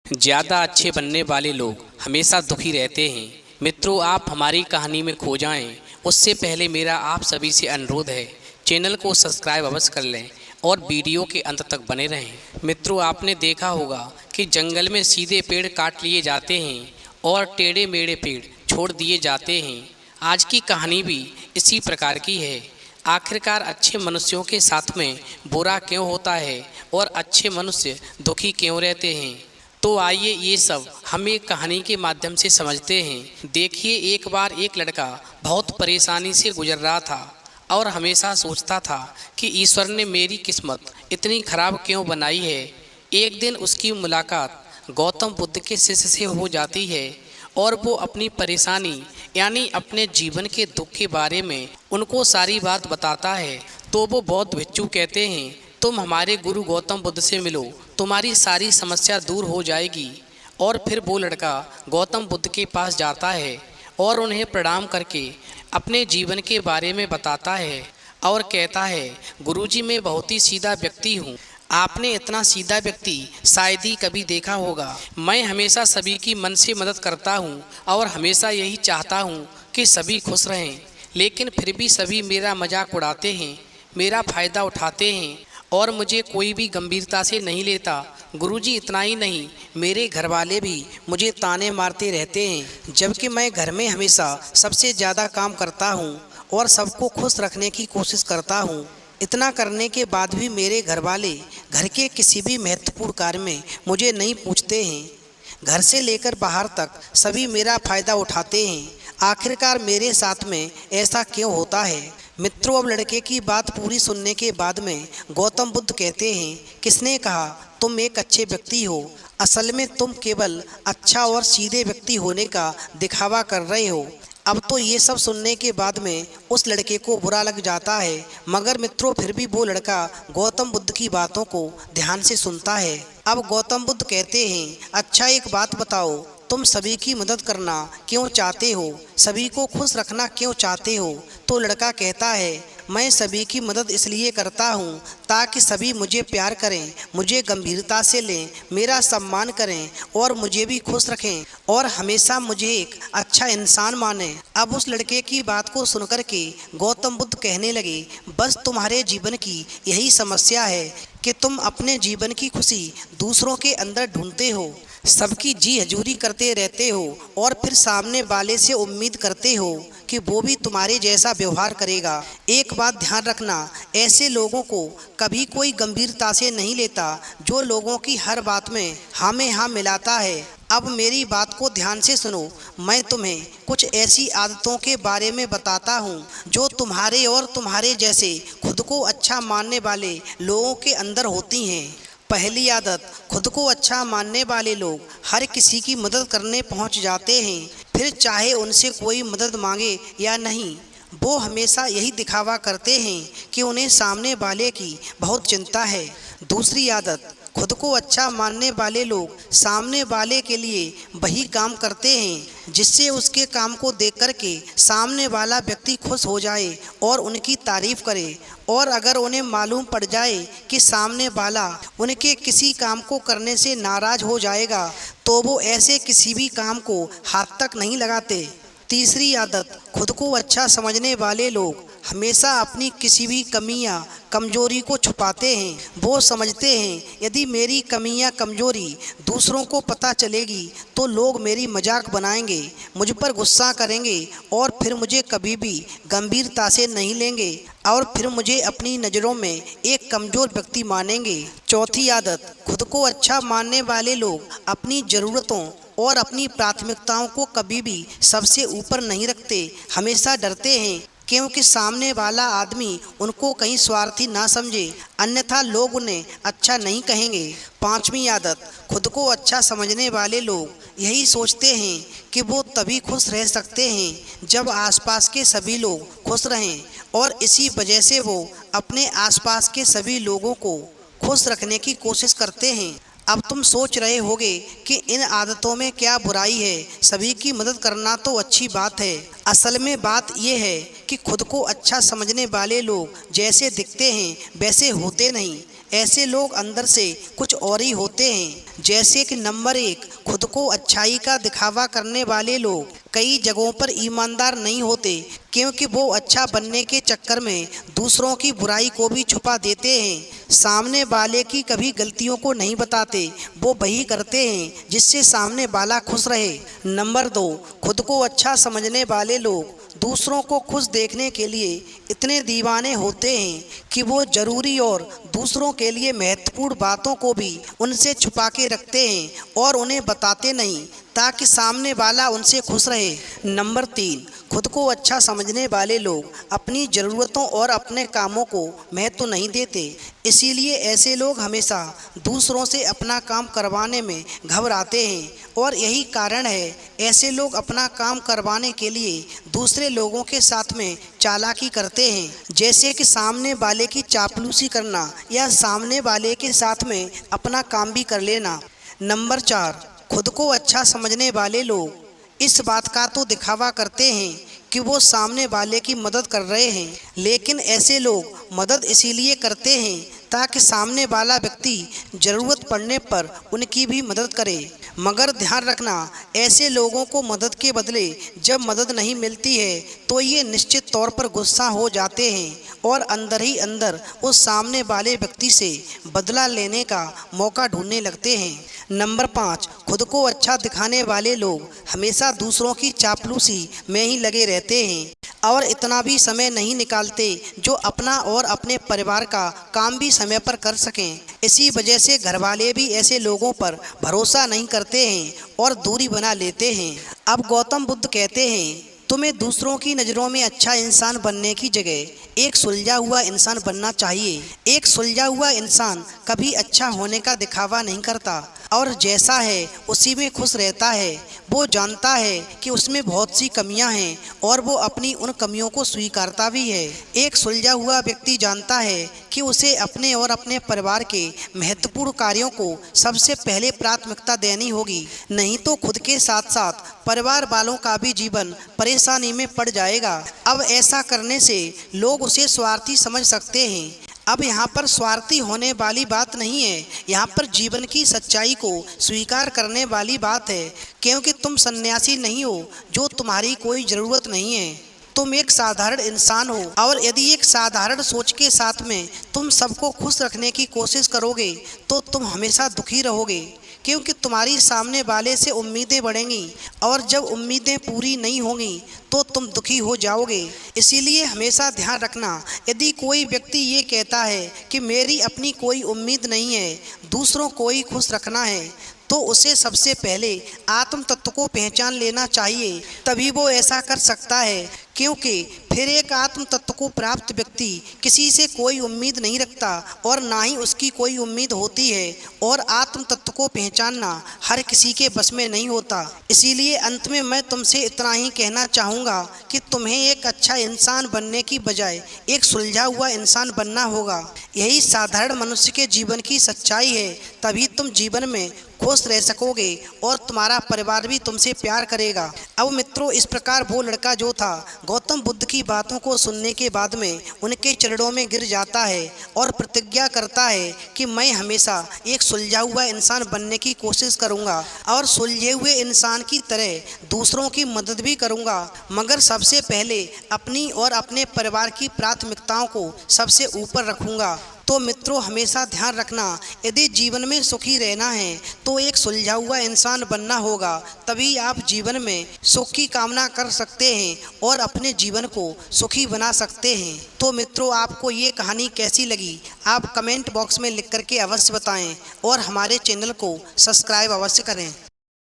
ज़्यादा अच्छे बनने वाले लोग हमेशा दुखी रहते हैं। मित्रों, आप हमारी कहानी में खो जाएं, उससे पहले मेरा आप सभी से अनुरोध है, चैनल को सब्सक्राइब अवश्य कर लें और वीडियो के अंत तक बने रहें। मित्रों, आपने देखा होगा कि जंगल में सीधे पेड़ काट लिए जाते हैं और टेढ़े मेढ़े पेड़ छोड़ दिए जाते हैं। आज की कहानी भी इसी प्रकार की है। आखिरकार अच्छे मनुष्यों के साथ में बुरा क्यों होता है और अच्छे मनुष्य दुखी क्यों रहते हैं? तो आइए ये सब हम एक कहानी के माध्यम से समझते हैं। देखिए, एक बार एक लड़का बहुत परेशानी से गुजर रहा था और हमेशा सोचता था कि ईश्वर ने मेरी किस्मत इतनी खराब क्यों बनाई है। एक दिन उसकी मुलाकात गौतम बुद्ध के शिष्य से हो जाती है और वो अपनी परेशानी यानी अपने जीवन के दुख के बारे में उनको सारी बात बताता है। तो वो बौद्ध भिक्षु कहते हैं, तुम हमारे गुरु गौतम बुद्ध से मिलो, तुम्हारी सारी समस्या दूर हो जाएगी। और फिर वो लड़का गौतम बुद्ध के पास जाता है और उन्हें प्रणाम करके अपने जीवन के बारे में बताता है और कहता है, गुरुजी, मैं बहुत ही सीधा व्यक्ति हूँ। आपने इतना सीधा व्यक्ति शायद ही कभी देखा होगा। मैं हमेशा सभी की मन से मदद करता हूँ और हमेशा यही चाहता हूँ कि सभी खुश रहें, लेकिन फिर भी सभी मेरा मजाक उड़ाते हैं, मेरा फ़ायदा उठाते हैं और मुझे कोई भी गंभीरता से नहीं लेता। गुरुजी, इतना ही नहीं, मेरे घर वाले भी मुझे ताने मारते रहते हैं, जबकि मैं घर में हमेशा सबसे ज़्यादा काम करता हूँ और सबको खुश रखने की कोशिश करता हूँ। इतना करने के बाद भी मेरे घर वाले घर के किसी भी महत्वपूर्ण कार्य में मुझे नहीं पूछते हैं। घर से लेकर बाहर तक सभी मेरा फ़ायदा उठाते हैं। आखिरकार मेरे साथ में ऐसा क्यों होता है? मित्रों, अब लड़के की बात पूरी सुनने के बाद में गौतम बुद्ध कहते हैं, किसने कहा तुम एक अच्छे व्यक्ति हो? असल में तुम केवल अच्छा और सीधे व्यक्ति होने का दिखावा कर रहे हो। अब तो ये सब सुनने के बाद में उस लड़के को बुरा लग जाता है, मगर मित्रों फिर भी वो लड़का गौतम बुद्ध की बातों को ध्यान से सुनता है। अब गौतम बुद्ध कहते हैं, अच्छा एक बात बताओ, तुम सभी की मदद करना क्यों चाहते हो? सभी को खुश रखना क्यों चाहते हो? तो लड़का कहता है, मैं सभी की मदद इसलिए करता हूँ ताकि सभी मुझे प्यार करें, मुझे गंभीरता से लें, मेरा सम्मान करें और मुझे भी खुश रखें और हमेशा मुझे एक अच्छा इंसान मानें। अब उस लड़के की बात को सुनकर के गौतम बुद्ध कहने लगे, बस तुम्हारे जीवन की यही समस्या है कि तुम अपने जीवन की खुशी दूसरों के अंदर ढूंढते हो, सबकी जी हजूरी करते रहते हो और फिर सामने वाले से उम्मीद करते हो कि वो भी तुम्हारे जैसा व्यवहार करेगा। एक बात ध्यान रखना, ऐसे लोगों को कभी कोई गंभीरता से नहीं लेता जो लोगों की हर बात में हाँ में हाँ मिलाता है। अब मेरी बात को ध्यान से सुनो, मैं तुम्हें कुछ ऐसी आदतों के बारे में बताता हूँ जो तुम्हारे और तुम्हारे जैसे खुद को अच्छा मानने वाले लोगों के अंदर होती हैं। पहली आदत, खुद को अच्छा मानने वाले लोग हर किसी की मदद करने पहुंच जाते हैं, फिर चाहे उनसे कोई मदद मांगे या नहीं। वो हमेशा यही दिखावा करते हैं कि उन्हें सामने वाले की बहुत चिंता है। दूसरी आदत, खुद को अच्छा मानने वाले लोग सामने वाले के लिए वही काम करते हैं जिससे उसके काम को देख कर के सामने वाला व्यक्ति खुश हो जाए और उनकी तारीफ करे। और अगर उन्हें मालूम पड़ जाए कि सामने वाला उनके किसी काम को करने से नाराज़ हो जाएगा तो वो ऐसे किसी भी काम को हाथ तक नहीं लगाते। तीसरी आदत, खुद को अच्छा समझने वाले लोग हमेशा अपनी किसी भी कमी या कमजोरी को छुपाते हैं। वो समझते हैं, यदि मेरी कमी या कमजोरी दूसरों को पता चलेगी तो लोग मेरी मजाक बनाएंगे, मुझ पर गुस्सा करेंगे और फिर मुझे कभी भी गंभीरता से नहीं लेंगे और फिर मुझे अपनी नज़रों में एक कमज़ोर व्यक्ति मानेंगे। चौथी आदत, खुद को अच्छा मानने वाले लोग अपनी ज़रूरतों और अपनी प्राथमिकताओं को कभी भी सबसे ऊपर नहीं रखते। हमेशा डरते हैं क्योंकि सामने वाला आदमी उनको कहीं स्वार्थी ना समझे, अन्यथा लोग उन्हें अच्छा नहीं कहेंगे। पांचवी आदत, खुद को अच्छा समझने वाले लोग यही सोचते हैं कि वो तभी खुश रह सकते हैं जब आसपास के सभी लोग खुश रहें और इसी वजह से वो अपने आसपास के सभी लोगों को खुश रखने की कोशिश करते हैं। अब तुम सोच रहे होगे कि इन आदतों में क्या बुराई है, सभी की मदद करना तो अच्छी बात है। असल में बात यह है कि खुद को अच्छा समझने वाले लोग जैसे दिखते हैं वैसे होते नहीं। ऐसे लोग अंदर से कुछ और ही होते हैं। जैसे कि नंबर 1, खुद को अच्छाई का दिखावा करने वाले लोग कई जगहों पर ईमानदार नहीं होते, क्योंकि वो अच्छा बनने के चक्कर में दूसरों की बुराई को भी छुपा देते हैं। सामने वाले की कभी गलतियों को नहीं बताते, वो वही करते हैं जिससे सामने वाला खुश रहे। नंबर 2, खुद को अच्छा समझने वाले लोग दूसरों को खुश देखने के लिए इतने दीवाने होते हैं कि वो जरूरी और दूसरों के लिए महत्वपूर्ण बातों को भी उनसे छुपा के रखते हैं और उन्हें बताते नहीं, ताकि सामने वाला उनसे खुश रहे। नंबर 3, खुद को अच्छा समझने वाले लोग अपनी ज़रूरतों और अपने कामों को महत्व नहीं देते, इसीलिए ऐसे लोग हमेशा दूसरों से अपना काम करवाने में घबराते हैं। और यही कारण है ऐसे लोग अपना काम करवाने के लिए दूसरे लोगों के साथ में चालाकी करते हैं, जैसे कि सामने वाले की चापलूसी करना या सामने वाले के साथ में अपना काम भी कर लेना। नंबर 4, खुद को अच्छा समझने वाले लोग इस बात का तो दिखावा करते हैं कि वो सामने वाले की मदद कर रहे हैं, लेकिन ऐसे लोग मदद इसीलिए करते हैं ताकि सामने वाला व्यक्ति ज़रूरत पड़ने पर उनकी भी मदद करे। मगर ध्यान रखना, ऐसे लोगों को मदद के बदले जब मदद नहीं मिलती है तो ये निश्चित तौर पर गुस्सा हो जाते हैं और अंदर ही अंदर उस सामने वाले व्यक्ति से बदला लेने का मौका ढूंढने लगते हैं। नंबर 5, खुद को अच्छा दिखाने वाले लोग हमेशा दूसरों की चापलूसी में ही लगे रहते हैं और इतना भी समय नहीं निकालते जो अपना और अपने परिवार का काम भी समय पर कर सकें। इसी वजह से घरवाले भी ऐसे लोगों पर भरोसा नहीं करते हैं और दूरी बना लेते हैं। अब गौतम बुद्ध कहते हैं, तुम्हें दूसरों की नज़रों में अच्छा इंसान बनने की जगह एक सुलझा हुआ इंसान बनना चाहिए। एक सुलझा हुआ इंसान कभी अच्छा होने का दिखावा नहीं करता और जैसा है उसी में खुश रहता है। वो जानता है कि उसमें बहुत सी कमियां हैं और वो अपनी उन कमियों को स्वीकारता भी है। एक सुलझा हुआ व्यक्ति जानता है कि उसे अपने और अपने परिवार के महत्वपूर्ण कार्यों को सबसे पहले प्राथमिकता देनी होगी, नहीं तो खुद के साथ साथ परिवार वालों का भी जीवन परेशानी में पड़ जाएगा। अब ऐसा करने से लोग उसे स्वार्थी समझ सकते हैं। अब यहाँ पर स्वार्थी होने वाली बात नहीं है, यहाँ पर जीवन की सच्चाई को स्वीकार करने वाली बात है, क्योंकि तुम सन्यासी नहीं हो जो तुम्हारी कोई ज़रूरत नहीं है। तुम एक साधारण इंसान हो और यदि एक साधारण सोच के साथ में तुम सबको खुश रखने की कोशिश करोगे तो तुम हमेशा दुखी रहोगे, क्योंकि तुम्हारी सामने वाले से उम्मीदें बढ़ेंगी और जब उम्मीदें पूरी नहीं होंगी तो तुम दुखी हो जाओगे। इसीलिए हमेशा ध्यान रखना, यदि कोई व्यक्ति ये कहता है कि मेरी अपनी कोई उम्मीद नहीं है, दूसरों को ही खुश रखना है, तो उसे सबसे पहले आत्म तत्व को पहचान लेना चाहिए, तभी वो ऐसा कर सकता है। क्योंकि फिर एक आत्म तत्व को प्राप्त व्यक्ति किसी से कोई उम्मीद नहीं रखता और ना ही उसकी कोई उम्मीद होती है, और आत्म तत्व को पहचानना हर किसी के बस में नहीं होता। इसीलिए अंत में मैं तुमसे इतना ही कहना चाहूँगा कि तुम्हें एक अच्छा इंसान बनने की बजाय एक सुलझा हुआ इंसान बनना होगा। यही साधारण मनुष्य के जीवन की सच्चाई है, तभी तुम जीवन में खुश रह सकोगे और तुम्हारा परिवार भी तुमसे प्यार करेगा। अब मित्रों, इस प्रकार वो लड़का जो था गौतम बुद्ध की बातों को सुनने के बाद में उनके चरणों में गिर जाता है और प्रतिज्ञा करता है कि मैं हमेशा एक सुलझा हुआ इंसान बनने की कोशिश करूंगा और सुलझे हुए इंसान की तरह दूसरों की मदद भी करूंगा, मगर सबसे पहले अपनी और अपने परिवार की प्राथमिकताओं को सबसे ऊपर रखूंगा। तो मित्रों, हमेशा ध्यान रखना, यदि जीवन में सुखी रहना है तो एक सुलझा हुआ इंसान बनना होगा, तभी आप जीवन में सुख की कामना कर सकते हैं और अपने जीवन को सुखी बना सकते हैं। तो मित्रों, आपको ये कहानी कैसी लगी आप कमेंट बॉक्स में लिख करके अवश्य बताएं और हमारे चैनल को सब्सक्राइब अवश्य करें।